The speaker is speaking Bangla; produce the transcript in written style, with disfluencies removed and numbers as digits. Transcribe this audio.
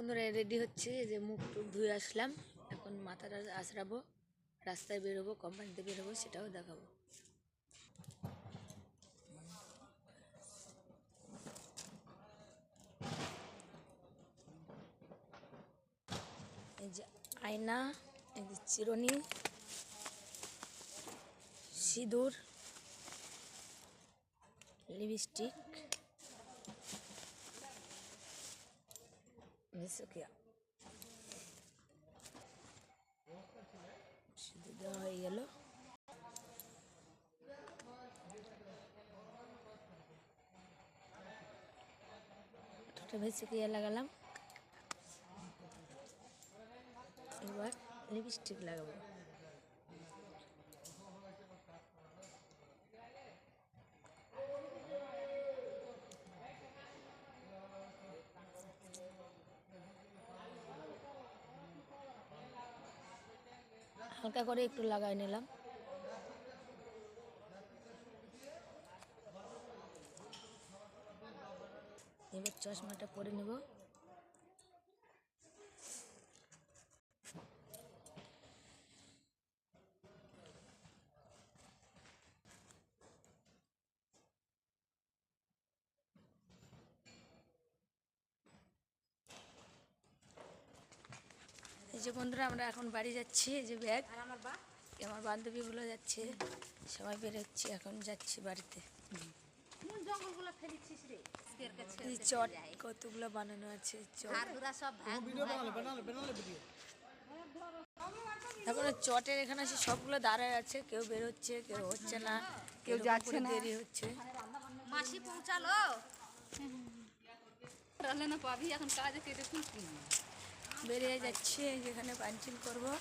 বন্ধুরা রেডি হচ্ছে, যে মুখ টুক ধুয়ে আসলাম, এখন মাথাটা আঁচড়াবো, রাস্তায় বেরোবো, কোম্পানিতে বেরোবো, সেটাও দেখাবো। এই যে আয়না, এই যে চিরুনি, সিঁদুর, লিপস্টিক, মিসুকিয়া সিঁদুর দেওয়া হয়ে গেল। মিসুকিয়া লাগালাম, এবার লিপস্টিক লাগাবো। হালকা করে একটু লাগাই নিলাম। এবার চশমাটা পরে নেব। এই যে বন্ধুরা, আমরা এখন বাড়ি যাচ্ছি। এই যে ব্যাগ, আমার বান্ধবীগুলো যাচ্ছে, সবাই বেরোচ্ছি, এখন যাচ্ছি বাড়িতে। এই চট কতগুলো বানানো আছে, এখন চটের এখানে আছে, সবগুলো দাঁড়ায় আছে, কেউ বেরোচ্ছে, কেউ হচ্ছে না, কেউ যাচ্ছে না, দেরি হচ্ছে। মাসি পৌঁছালো না পাবি, এখন কাজে কেটে বেরিয়ে যাচ্ছি, যেখানে পাঞ্চিল করবো।